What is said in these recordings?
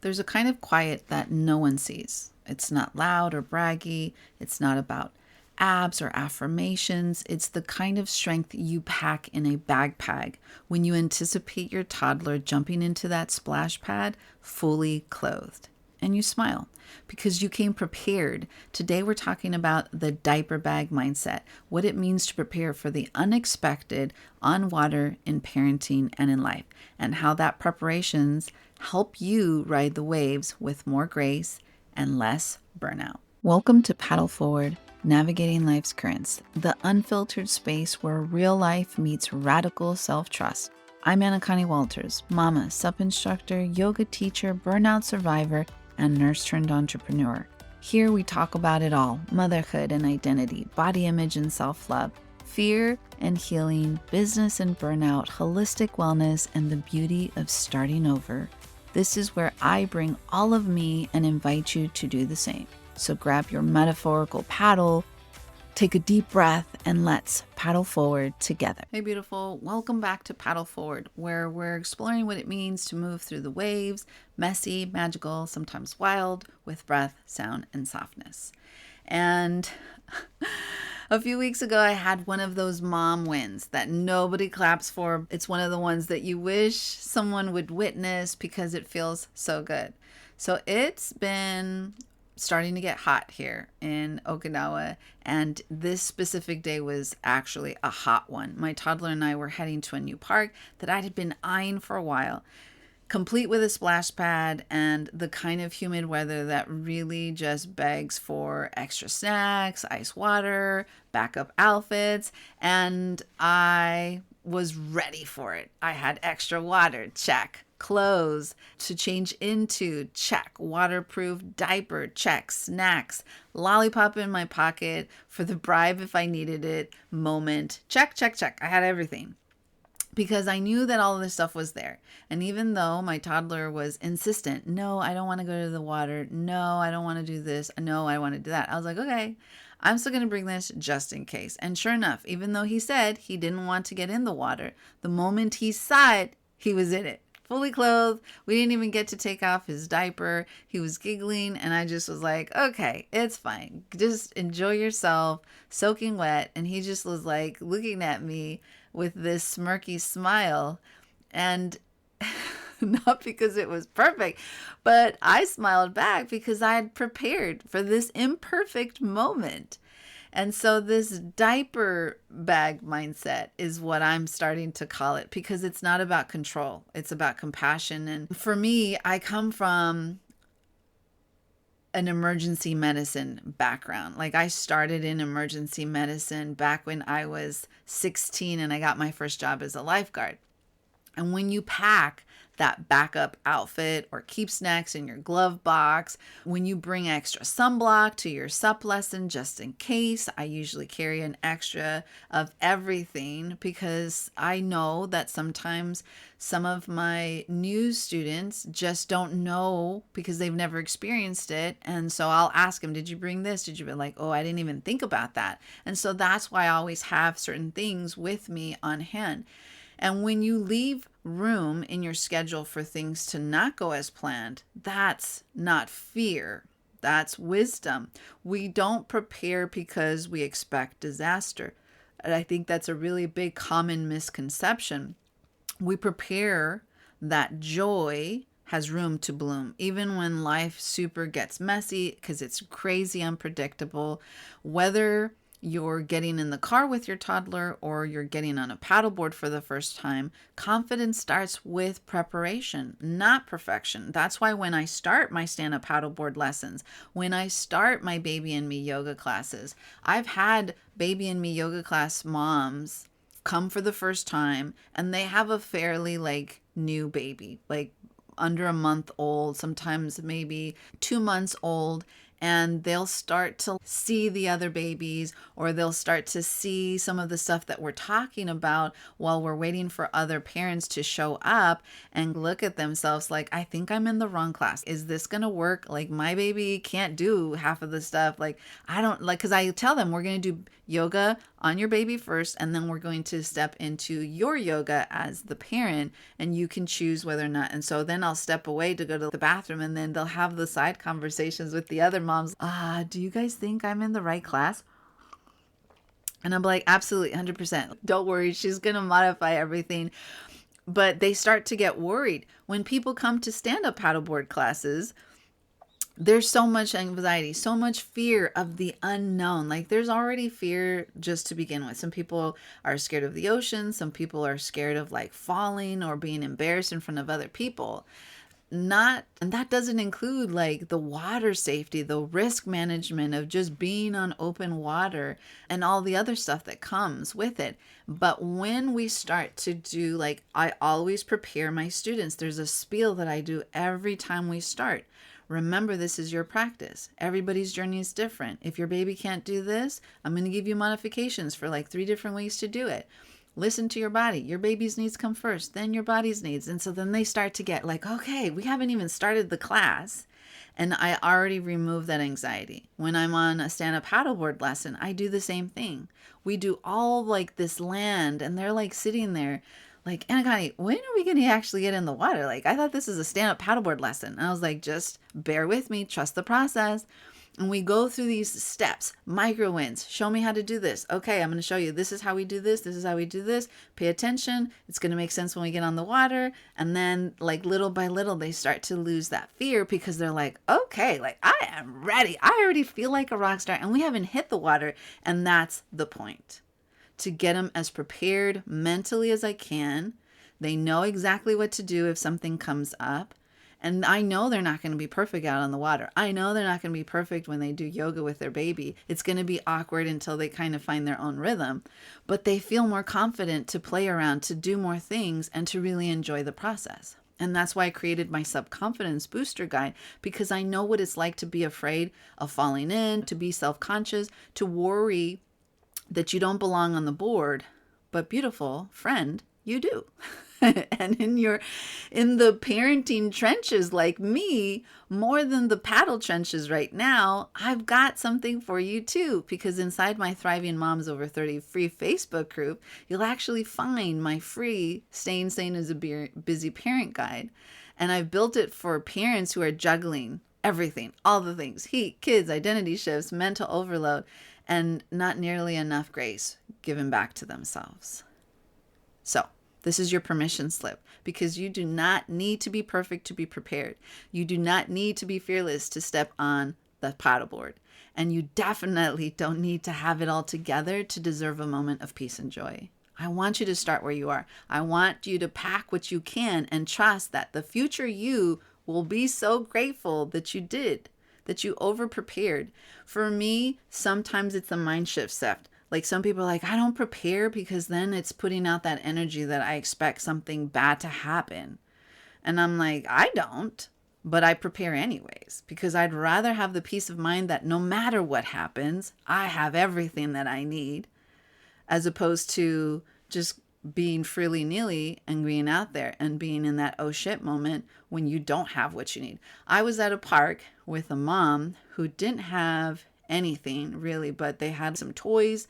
There's a kind of quiet that no one sees. It's not loud or braggy. It's not about abs or affirmations. It's the kind of strength you pack in a backpack when you anticipate your toddler jumping into that splash pad fully clothed. And you smile because you came prepared. Today, we're talking about the diaper bag mindset, what it means to prepare for the unexpected on water in parenting and in life, and how that preparations help you ride the waves with more grace and less burnout. Welcome to Paddle Forward, Navigating Life's Currents, the unfiltered space where real life meets radical self-trust. I'm Anacani Walters, mama, SUP instructor, yoga teacher, burnout survivor, and nurse turned entrepreneur. Here we talk about it all: motherhood and identity, body image and self-love, fear and healing, business and burnout, holistic wellness, and the beauty of starting over. This is where I bring all of me and invite you to do the same. So grab your metaphorical paddle, take a deep breath, and let's paddle forward together. Hey, beautiful. Welcome back to Paddle Forward, where we're exploring what it means to move through the waves, messy, magical, sometimes wild, with breath, sound, and softness. And a few weeks ago, I had one of those mom wins that nobody claps for. It's one of the ones that you wish someone would witness because it feels so good. So it's been starting to get hot here in Okinawa, and this specific day was actually a hot one. My toddler and I were heading to a new park that I had been eyeing for a while, complete with a splash pad and the kind of humid weather that really just begs for extra snacks, ice water, backup outfits, and I was ready for it. I had extra water, check. Clothes to change into, check. Waterproof diaper, check. Snacks, lollipop in my pocket for the bribe if I needed it, moment, check, check, check. I had everything because I knew that all of this stuff was there. And even though my toddler was insistent, no, I don't want to go to the water. No, I don't want to do this. No, I want to do that. I was like, okay, I'm still going to bring this just in case. And sure enough, even though he said he didn't want to get in the water, the moment he saw it, he was in it. Fully clothed. We didn't even get to take off his diaper. He was giggling, and I just was like, okay, it's fine. Just enjoy yourself, soaking wet. And he just was like looking at me with this smirky smile. And not because it was perfect, but I smiled back because I had prepared for this imperfect moment. And so this diaper bag mindset is what I'm starting to call it, because it's not about control. It's about compassion. And for me, I come from an emergency medicine background. Like, I started in emergency medicine back when I was 16 and I got my first job as a lifeguard. And when you pack that backup outfit or keep snacks in your glove box, when you bring extra sunblock to your SUP lesson just in case, I usually carry an extra of everything because I know that sometimes some of my new students just don't know because they've never experienced it. And so I'll ask them, did you bring this? Did you be like, oh, I didn't even think about that. And so that's why I always have certain things with me on hand. And when you leave room in your schedule for things to not go as planned, that's not fear. That's wisdom. We don't prepare because we expect disaster. And I think that's a really big common misconception. We prepare that joy has room to bloom, even when life super gets messy because it's crazy unpredictable. Whether you're getting in the car with your toddler or you're getting on a paddleboard for the first time, confidence starts with preparation, not perfection. That's why when I start my stand-up paddleboard lessons, when I start my Baby and Me yoga classes, I've had Baby and Me yoga class moms come for the first time and they have a fairly new baby, under a month old, sometimes maybe 2 months old. and they'll start to see the other babies, or they'll start to see some of the stuff that we're talking about while we're waiting for other parents to show up, and look at themselves like, I think I'm in the wrong class. Is this going to work? Like, my baby can't do half of the stuff. Like, I don't like, because I tell them we're going to do yoga on your baby first, and then we're going to step into your yoga as the parent, and you can choose whether or not. And so then I'll step away to go to the bathroom, and then they'll have the side conversations with the other moms. Do you guys think I'm in the right class? And I'm like, absolutely, 100%. Don't worry, she's going to modify everything. But they start to get worried. When people come to stand-up paddleboard classes, there's so much anxiety, so much fear of the unknown. Like, there's already fear just to begin with. Some people are scared of the ocean. Some people are scared of like falling or being embarrassed in front of other people. And that doesn't include like the water safety, the risk management of just being on open water and all the other stuff that comes with it. But when we start to do, like, I always prepare my students. There's a spiel that I do every time we start. Remember, this is your practice. Everybody's journey is different. If your baby can't do this, I'm going to give you modifications for like 3 different ways to do it. Listen to your body. Your baby's needs come first, then your body's needs. And so then they start to get like, okay, we haven't even started the class, and I already removed that anxiety. When I'm on a stand-up paddleboard lesson, I do the same thing. We do all like this land, and they're like sitting there like, Anacani, when are we going to actually get in the water? Like, I thought this is a stand-up paddleboard lesson. And I was like, just bear with me, trust the process. And we go through these steps, micro wins. Show me how to do this. Okay, I'm going to show you. This is how we do this. This is how we do this. Pay attention. It's going to make sense when we get on the water. And then, like, little by little, they start to lose that fear because they're like, okay, like, I am ready. I already feel like a rock star, and we haven't hit the water. And that's the point. To get them as prepared mentally as I can. They know exactly what to do if something comes up. And I know they're not going to be perfect out on the water. I know they're not going to be perfect when they do yoga with their baby. It's going to be awkward until they kind of find their own rhythm. But they feel more confident to play around, to do more things, and to really enjoy the process. And that's why I created my Self-Confidence Booster Guide, because I know what it's like to be afraid of falling in, to be self-conscious, to worry that you don't belong on the board, but beautiful friend, you do. And in the parenting trenches like me, more than the paddle trenches right now, I've got something for you too, because inside my Thriving Moms Over 30 free Facebook group, you'll actually find my free Staying Sane as a Busy Parent Guide. And I've built it for parents who are juggling everything, all the things: heat, kids, identity shifts, mental overload, and not nearly enough grace given back to themselves. So this is your permission slip, because you do not need to be perfect to be prepared. You do not need to be fearless to step on the paddleboard. And you definitely don't need to have it all together to deserve a moment of peace and joy. I want you to start where you are. I want you to pack what you can and trust that the future you will be so grateful that you did, that you over-prepared. For me, sometimes it's a mind shift. Like, some people are like, I don't prepare because then it's putting out that energy that I expect something bad to happen. And I'm like, I don't, but I prepare anyways, because I'd rather have the peace of mind that no matter what happens, I have everything that I need, as opposed to just being frilly-nilly and being out there and being in that oh shit moment when you don't have what you need. I was at a park with a mom who didn't have anything really, but they had some toys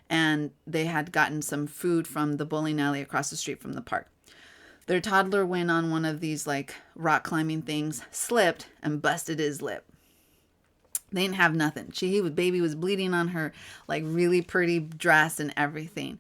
and they had gotten some food from the bowling alley across the street from the park. Their toddler went on one of these like rock climbing things, slipped and busted his lip. They didn't have nothing. Baby was bleeding on her like really pretty dress and everything.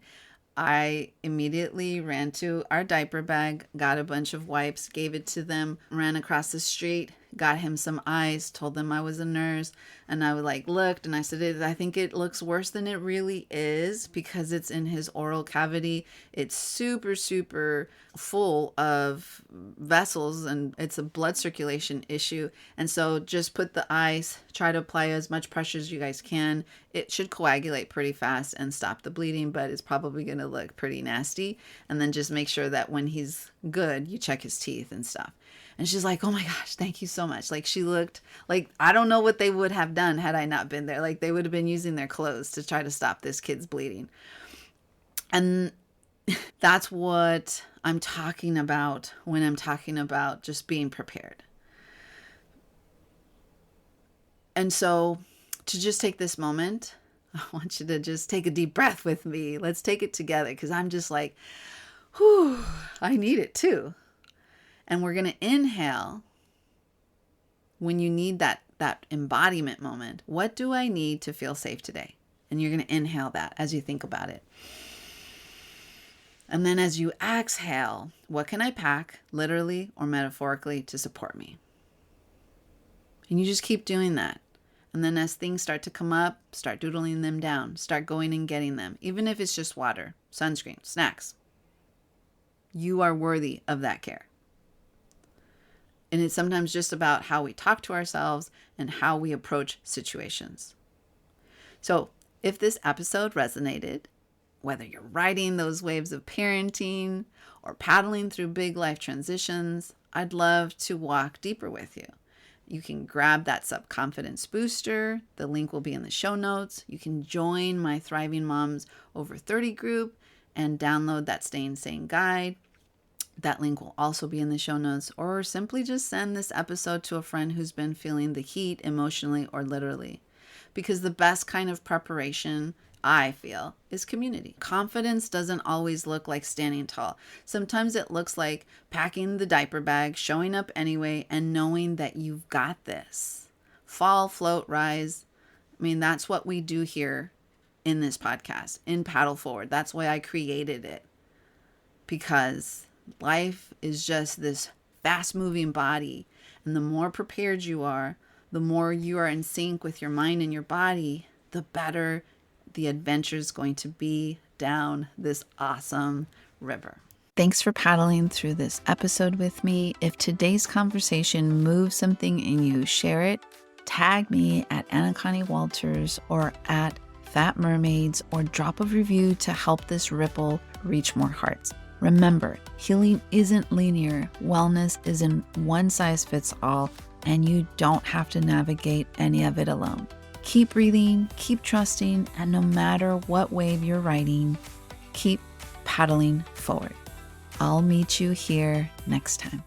I immediately ran to our diaper bag, got a bunch of wipes, gave it to them, ran across the street, got him some ice, told them I was a nurse, and I looked and I said, I think it looks worse than it really is because it's in his oral cavity. It's super, super full of vessels and it's a blood circulation issue. And so just put the ice, try to apply as much pressure as you guys can. It should coagulate pretty fast and stop the bleeding, but it's probably going to look pretty nasty. And then just make sure that when he's good, you check his teeth and stuff. And she's like, oh my gosh, thank you so much. Like she looked like, I don't know what they would have done had I not been there. Like they would have been using their clothes to try to stop this kid's bleeding. And that's what I'm talking about when I'm talking about just being prepared. And so to just take this moment, I want you to just take a deep breath with me. Let's take it together because I'm just like, whew, I need it too. And we're going to inhale when you need that embodiment moment. What do I need to feel safe today? And you're going to inhale that as you think about it. And then as you exhale, what can I pack, literally or metaphorically, to support me? And you just keep doing that. And then as things start to come up, start doodling them down. Start going and getting them. Even if it's just water, sunscreen, snacks. You are worthy of that care. And it's sometimes just about how we talk to ourselves and how we approach situations. So if this episode resonated, whether you're riding those waves of parenting or paddling through big life transitions, I'd love to walk deeper with you. You can grab that self-confidence booster. The link will be in the show notes. You can join my Thriving Moms Over 30 group and download that Staying Sane guide. That link will also be in the show notes, or simply just send this episode to a friend who's been feeling the heat emotionally or literally. Because the best kind of preparation, I feel, is community. Confidence doesn't always look like standing tall. Sometimes it looks like packing the diaper bag, showing up anyway, and knowing that you've got this. Fall, float, rise. I mean, that's what we do here in this podcast, in Paddle Forward. That's why I created it. Because life is just this fast-moving body. And the more prepared you are, the more you are in sync with your mind and your body, the better the adventure is going to be down this awesome river. Thanks for paddling through this episode with me. If today's conversation moves something in you, share it. Tag me at Anacani Walters or at Fat Mermaids, or drop a review to help this ripple reach more hearts. Remember, healing isn't linear. Wellness isn't one size fits all, and you don't have to navigate any of it alone. Keep breathing, keep trusting, and no matter what wave you're riding, keep paddling forward. I'll meet you here next time.